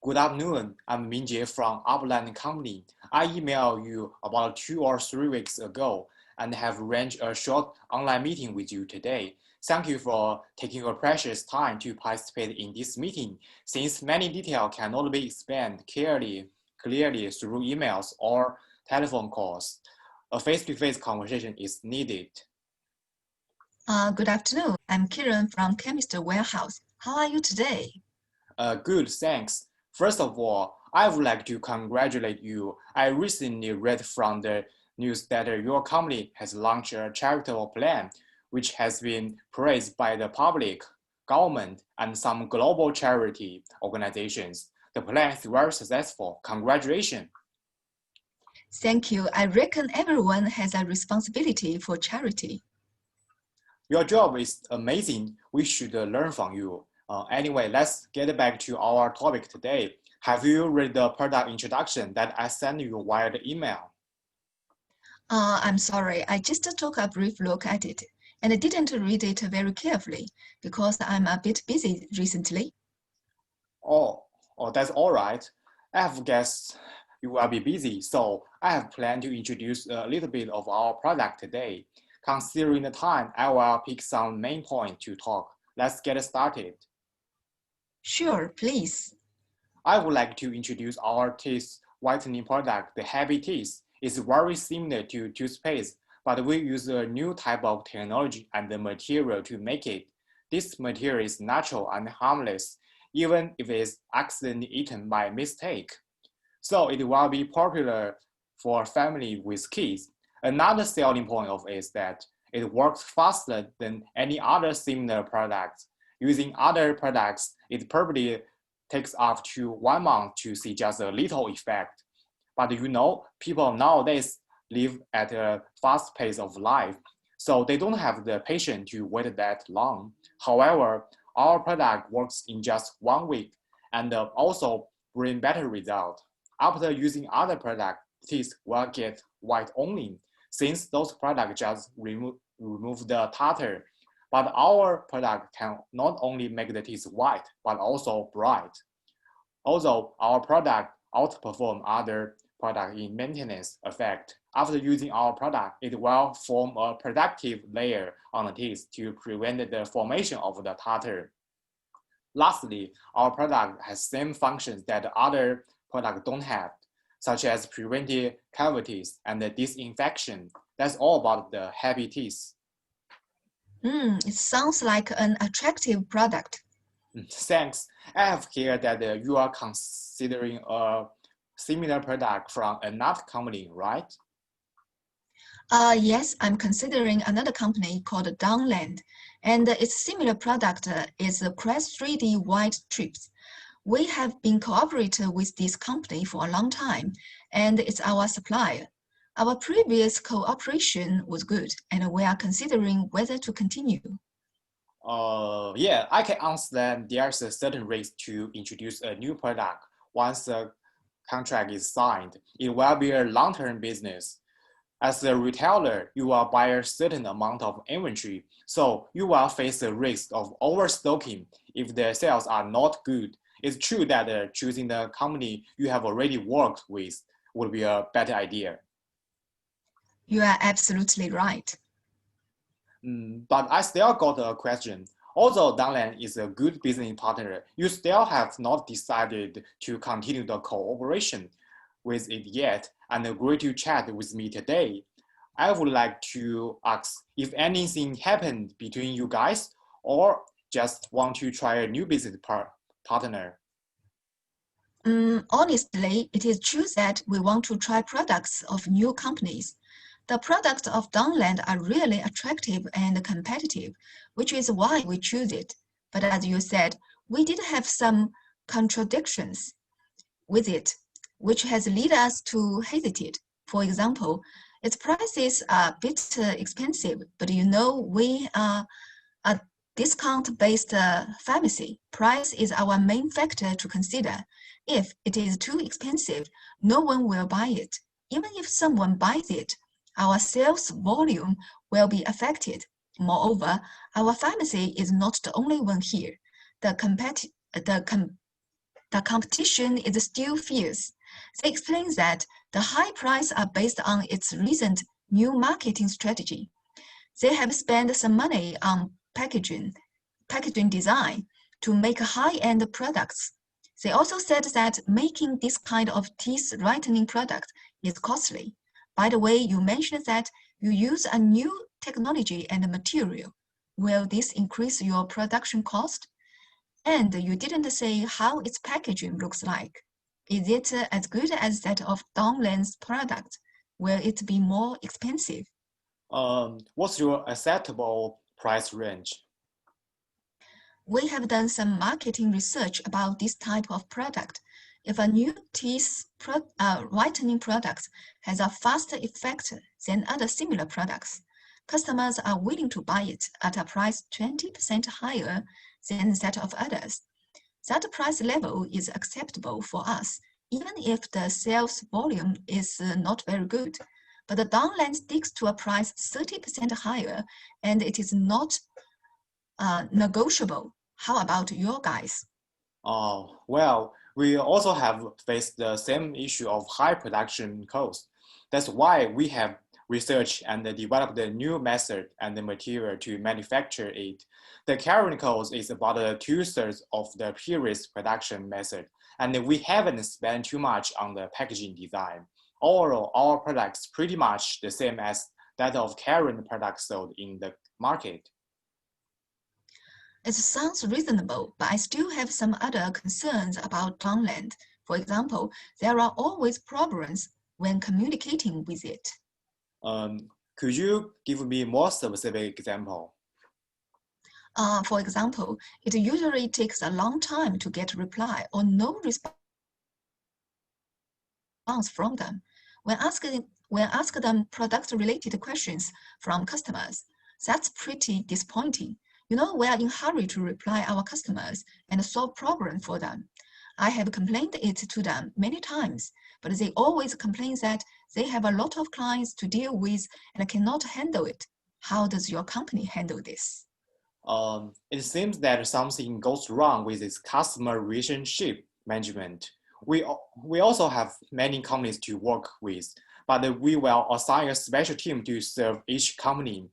Good afternoon. I'm Mingjie from Upland Company. I emailed you about 2 or 3 weeks ago and have arranged a short online meeting with you today. Thank you for taking your precious time to participate in this meeting. Since many details cannot be explained clearly through emails or telephone calls, a face-to-face conversation is needed. Good afternoon. I'm Kiran from Chemist Warehouse. How are you today? Good, thanks. First of all, I would like to congratulate you. I recently read from the news that your company has launched a charitable plan, which has been praised by the public, government, and some global charity organizations. The plan is very successful. Congratulations. Thank you. I reckon everyone has a responsibility for charity. Your job is amazing. We should learn from you. Anyway, let's get back to our topic today. Have you read the product introduction that I sent you via the email? I'm sorry, I just took a brief look at it and I didn't read it very carefully because I'm a bit busy recently. Oh, that's all right. I have guessed you will be busy, so I have planned to introduce a little bit of our product today. Considering the time, I will pick some main points to talk. Let's get started. Sure, please. I would like to introduce our teeth whitening product, the Happy Teeth. It's very similar to toothpaste, but we use a new type of technology and the material to make it. This material is natural and harmless, even if it is accidentally eaten by mistake. So it will be popular for family with kids. Another selling point of it is that it works faster than any other similar products. Using other products, it probably takes up to 1 month to see just a little effect. But people nowadays live at a fast pace of life, so they don't have the patience to wait that long. However, our product works in just 1 week and also bring better result. After using other products, teeth will get white only, since those products just remove the tartar. But our product can not only make the teeth white, but also bright. Although our product outperform other products in maintenance effect, after using our product, it will form a protective layer on the teeth to prevent the formation of the tartar. Lastly, our product has same functions that other products don't have, such as preventing cavities and disinfection. That's all about the Happy Teeth. It sounds like an attractive product. Thanks. I have heard that you are considering a similar product from another company, right? Yes, I'm considering another company called Downland, and its similar product is the Crest 3D White Strips. We have been cooperating with this company for a long time, and it's our supplier. Our previous cooperation was good, and we are considering whether to continue. Yeah, I can understand there's a certain risk to introduce a new product once the contract is signed. It will be a long-term business. As a retailer, you will buy a certain amount of inventory, so you will face the risk of overstocking if the sales are not good. It's true that choosing the company you have already worked with would be a better idea. You are absolutely right. But I still got a question. Although Danlan is a good business partner, you still have not decided to continue the cooperation with it yet and agree to chat with me today. I would like to ask if anything happened between you guys or just want to try a new business partner. Honestly, it is true that we want to try products of new companies. The products of Downland are really attractive and competitive, which is why we choose it. But as you said, we did have some contradictions with it, which has led us to hesitate. For example, its prices are a bit expensive, but we are a discount-based pharmacy. Price is our main factor to consider. If it is too expensive, no one will buy it. Even if someone buys it, our sales volume will be affected. Moreover, our pharmacy is not the only one here. The The competition is still fierce. They explain that the high prices are based on its recent new marketing strategy. They have spent some money on packaging design to make high-end products. They also said that making this kind of teeth whitening product is costly. By the way, you mentioned that you use a new technology and material. Will this increase your production cost? And you didn't say how its packaging looks like. Is it as good as that of Donglan's product? Will it be more expensive? What's your acceptable price range? We have done some marketing research about this type of product. If a new teeth whitening product has a faster effect than other similar products, customers are willing to buy it at a price 20% higher than that of others. That price level is acceptable for us, even if the sales volume is not very good. But the Donglan sticks to a price 30% higher, and it is not negotiable. How about your guys? Well, we also have faced the same issue of high production costs. That's why we have researched and developed a new method and the material to manufacture it. The current cost is about 2/3 of the previous production method, and we haven't spent too much on the packaging design. Overall, our products pretty much the same as that of current products sold in the market. It sounds reasonable, but I still have some other concerns about Donglan. For example, there are always problems when communicating with it. Could you give me more specific example? For example, it usually takes a long time to get a reply or no response from them. When asked them product-related questions from customers, that's pretty disappointing. We are in a hurry to reply our customers and solve problems for them. I have complained it to them many times, but they always complain that they have a lot of clients to deal with and cannot handle it. How does your company handle this? It seems that something goes wrong with its customer relationship management. We also have many companies to work with, but we will assign a special team to serve each company.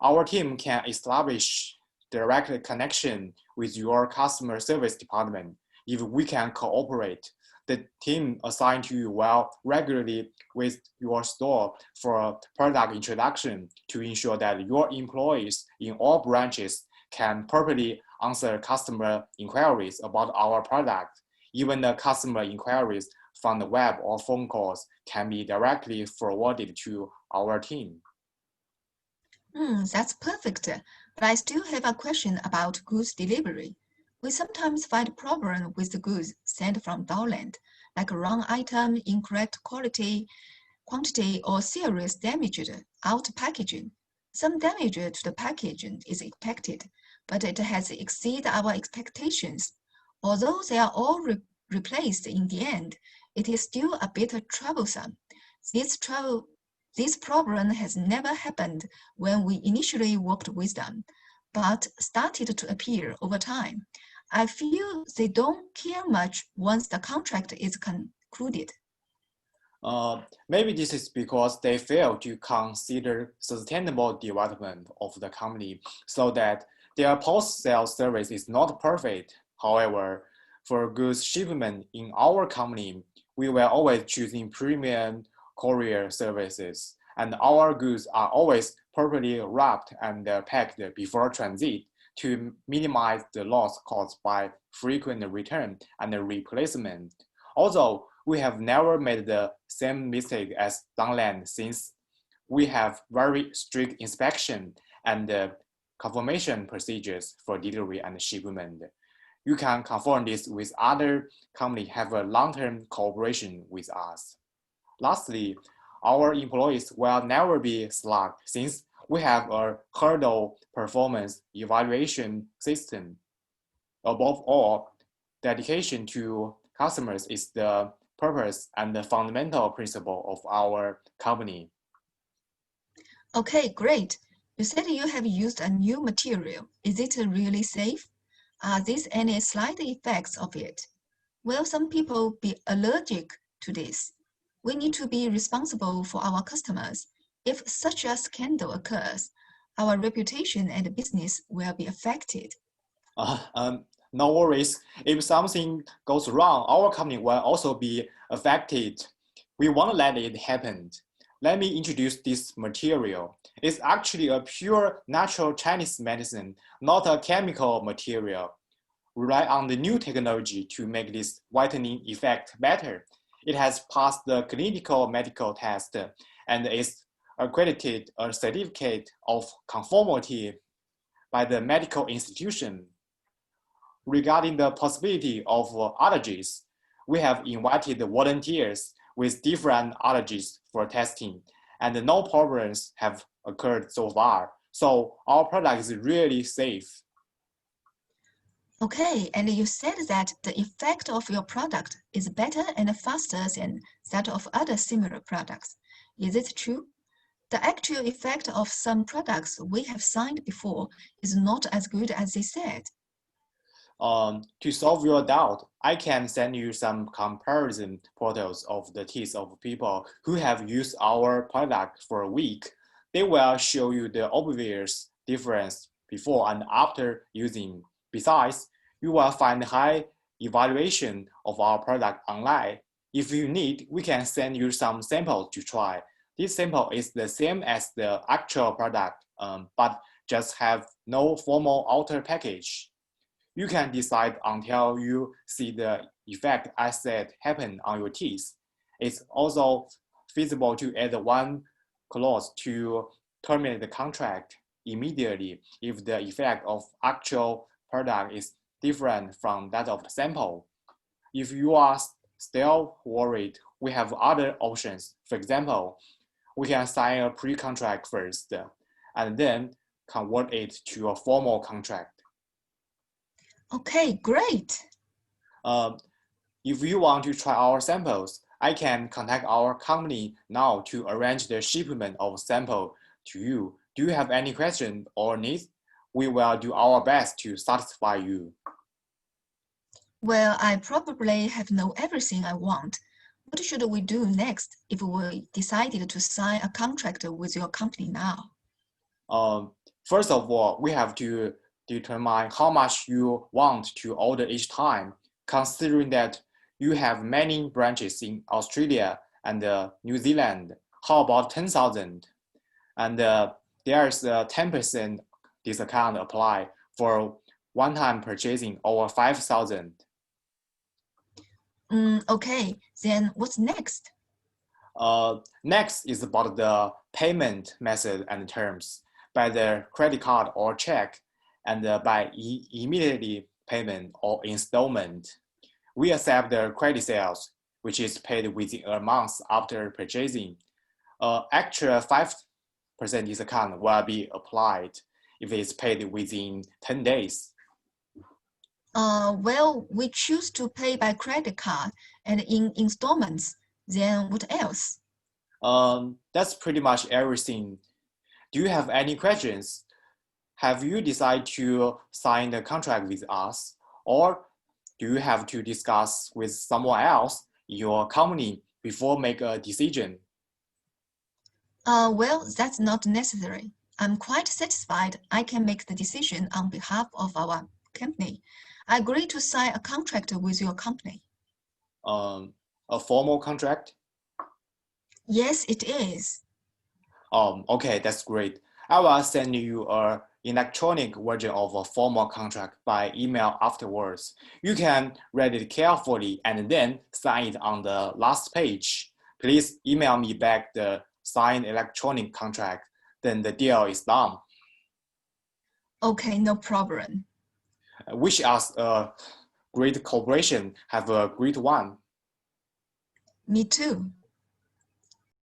Our team can establish direct connection with your customer service department if we can cooperate. The team assigned to you will regularly visit your store for product introduction to ensure that your employees in all branches can properly answer customer inquiries about our product. Even the customer inquiries from the web or phone calls can be directly forwarded to our team. That's perfect. But I still have a question about goods delivery. We sometimes find problems with the goods sent from Donglan, like a wrong item, incorrect quantity, or serious damage out packaging. Some damage to the packaging is expected, but it has exceeded our expectations. Although they are all replaced in the end, it is still a bit troublesome. This problem has never happened when we initially worked with them, but started to appear over time. I feel they don't care much once the contract is concluded. Maybe this is because they fail to consider sustainable development of the company so that their post-sale service is not perfect. However, for goods shipment in our company, we were always choosing premium courier services, and our goods are always properly wrapped and packed before transit to minimize the loss caused by frequent return and replacement. Although we have never made the same mistake as Donglan since we have very strict inspection and confirmation procedures for delivery and shipment. You can confirm this with other companies have a long-term cooperation with us. Lastly, our employees will never be slack since we have a hurdle performance evaluation system. Above all, dedication to customers is the purpose and the fundamental principle of our company. Okay, great. You said you have used a new material. Is it really safe? Are there any side effects of it? Will some people be allergic to this? We need to be responsible for our customers. If such a scandal occurs, our reputation and business will be affected. No worries. If something goes wrong, our company will also be affected. We won't let it happen. Let me introduce this material. It's actually a pure natural Chinese medicine, not a chemical material. We rely on the new technology to make this whitening effect better. It has passed the clinical medical test and is accredited a certificate of conformity by the medical institution. Regarding the possibility of allergies, we have invited volunteers with different allergies for testing, and no problems have occurred so far. So our product is really safe. Okay, and you said that the effect of your product is better and faster than that of other similar products. Is it true? The actual effect of some products we have signed before is not as good as they said. To solve your doubt, I can send you some comparison photos of the teeth of people who have used our product for a week. They will show you the obvious difference before and after using. Besides, you will find high evaluation of our product online. If you need, we can send you some samples to try. This sample is the same as the actual product, but just have no formal outer package. You can decide until you see the effect I said happen on your teeth. It's also feasible to add one clause to terminate the contract immediately if the effect of actual product is different from that of the sample. If you are still worried, we have other options. For example, we can sign a pre-contract first and then convert it to a formal contract. Okay, great. If you want to try our samples, I can contact our company now to arrange the shipment of sample to you. Do you have any questions or needs? We will do our best to satisfy you. Well, I probably have know everything I want. What should we do next if we decided to sign a contract with your company now? First of all, we have to determine how much you want to order each time, considering that you have many branches in Australia and New Zealand. How about 10,000? And there's a 10% discount apply for one-time purchasing over 5,000. Okay, then what's next? Next is about the payment method and terms, by the credit card or check, and by immediately payment or installment. We accept the credit sales, which is paid within a month after purchasing. Extra 5% discount will be applied if it's paid within 10 days. Well, we choose to pay by credit card and in installments. Then what else? That's pretty much everything. Do you have any questions? Have you decided to sign the contract with us, or do you have to discuss with someone else in your company before make a decision? Well, that's not necessary. I'm quite satisfied I can make the decision on behalf of our company. I agree to sign a contract with your company. A formal contract? Yes, it is. Okay, that's great. I will send you an electronic version of a formal contract by email afterwards. You can read it carefully and then sign it on the last page. Please email me back the signed electronic contract, then the deal is done. Okay, no problem. Wish us a great cooperation. Have a great one. Me too.